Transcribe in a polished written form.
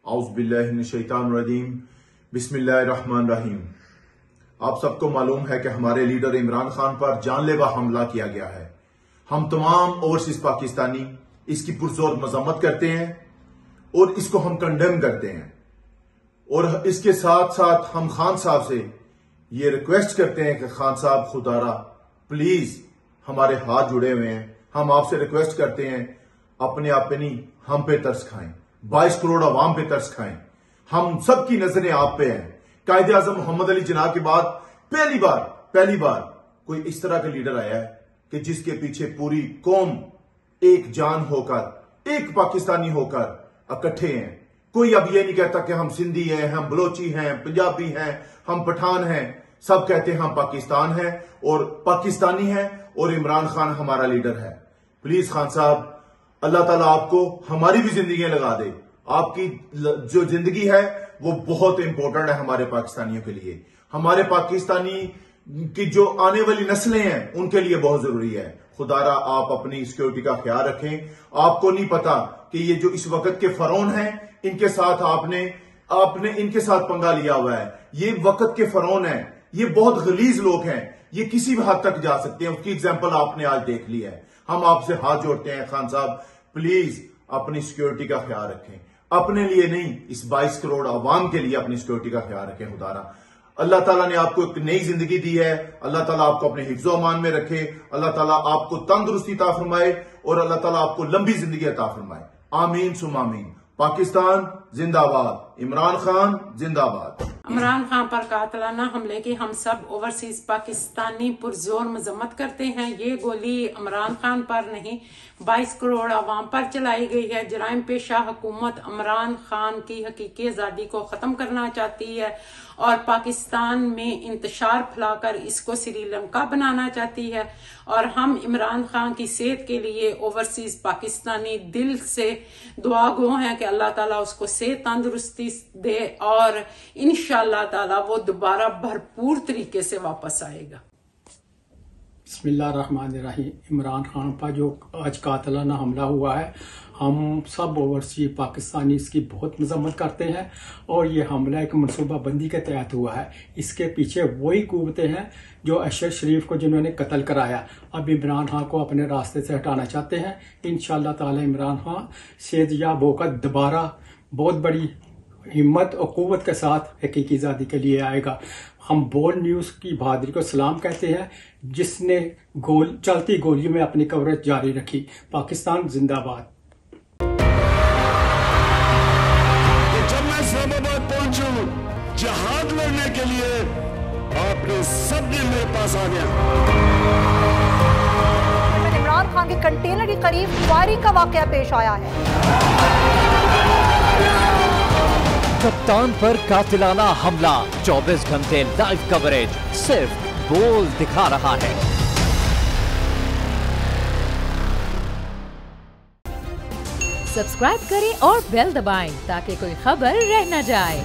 औज़ुबिल्लाहिमिनश्शैतानिर्रजीम बिस्मिल्लाहिर्रहमानिर्रहीम। आप सबको मालूम है कि हमारे लीडर इमरान खान पर जानलेवा हमला किया गया है। हम तमाम ओवरसीज पाकिस्तानी इसकी पुरजोर मजम्मत करते हैं और इसको हम कंडेम करते हैं, और इसके साथ साथ हम खान साहब से ये रिक्वेस्ट करते हैं कि खान साहब खुदारा प्लीज, हमारे हाथ जुड़े हुए हैं, हम आपसे रिक्वेस्ट करते हैं अपने आप पे नहीं, हम पे तरस खाएं, 22 करोड़ अवाम पे तरस खाएं। हम सबकी नजरें आप पे हैं। कायदे आजम मोहम्मद अली जिन्ना के बाद पहली बार कोई इस तरह का लीडर आया है कि जिसके पीछे पूरी कौम एक जान होकर, एक पाकिस्तानी होकर इकट्ठे हैं। कोई अब ये नहीं कहता कि हम सिंधी हैं, हम बलोची हैं, पंजाबी हैं, हम पठान हैं। सब कहते हैं हम पाकिस्तान हैं और पाकिस्तानी हैं और इमरान खान हमारा लीडर है। प्लीज खान साहब, अल्लाह ताला आपको हमारी भी जिंदगी लगा दे। आपकी जो जिंदगी है वो बहुत इंपॉर्टेंट है हमारे पाकिस्तानियों के लिए। हमारे पाकिस्तानी की जो आने वाली नस्लें हैं उनके लिए बहुत जरूरी है। खुदारा आप अपनी सिक्योरिटी का ख्याल रखें। आपको नहीं पता कि ये जो इस वक्त के फरौन हैं, इनके साथ आपने इनके साथ पंगा लिया हुआ है। ये वक्त के फरौन हैं, ये बहुत गलीज लोग हैं, ये किसी भी हद तक जा सकते हैं। उसकी एग्जाम्पल आपने आज देख ली है। हम आपसे हाथ जोड़ते हैं खान साहब, प्लीज अपनी सिक्योरिटी का ख्याल रखें। अपने लिए नहीं, इस 22 करोड़ अवाम के लिए अपनी सिक्योरिटी का ख्याल रखें। खुदारा अल्लाह ताला ने आपको एक नई जिंदगी दी है। अल्लाह ताला आपको अपने हिफ्ज़ो अमान में रखे। अल्लाह ताला आपको तंदुरुस्ती अता फरमाए और अल्लाह ताला आपको लंबी जिंदगी अता फरमाए। आमीन सुम आमीन। पाकिस्तान जिंदाबाद, इमरान खान जिंदाबाद। इमरान खान पर कातिलाना हमले की हम सब ओवरसीज पाकिस्तानी पुरजोर मजम्मत करते हैं। ये गोली इमरान खान पर नहीं, 22 करोड़ अवाम पर चलाई गई है। जराइम पेशा हुकूमत इमरान खान की हकीकी आज़ादी को ख़त्म करना चाहती है और पाकिस्तान में इंतशार फैलाकर इसको श्रीलंका बनाना चाहती है। और हम इमरान खान की सेहत के लिए ओवरसीज पाकिस्तानी दिल से दुआ गो हैं कि अल्लाह ताला उसको सेहत तंदुरुस्ती दे और इंशाअल्लाह ताला वो दोबारा भरपूर तरीके से वापस आएगा। बिस्मिल्लाहिर्रहमानिर्रहीम। इमरान खान पर जो आज कातिलाना हमला हुआ है, हम सब ओवरसीज पाकिस्तानी इसकी बहुत मजम्मत करते हैं और ये हमला एक मनसूबा बंदी के तहत हुआ है। इसके पीछे वही कुव्वतें हैं जो अशर शरीफ को जिन्होंने कत्ल कराया, अब इमरान खान को अपने रास्ते से हटाना चाहते हैं। इंशाअल्लाह ताला इमरान खान सेहतयाब होकर दोबारा बहुत बड़ी हिम्मत और कुव्वत के साथ हकीकी आज़ादी के लिए आएगा। हम बोल्ड न्यूज़ की बहादुरी को सलाम कहते हैं जिसने चलती गोलियों में अपनी कवरेज जारी रखी। पाकिस्तान जिंदाबाद। जब मैं इस्लामाबाद पहुंचूं जिहाद लड़ने के लिए, आपने सब दिन मेरे पास आ गया। इमरान खान के कंटेनर के करीब फायरिंग का वाकया पेश आया है। कप्तान पर कातिलाना हमला, 24 घंटे लाइव कवरेज सिर्फ बोल्ड दिखा रहा है। सब्सक्राइब करें और बेल दबाएं ताकि कोई खबर रह न जाए।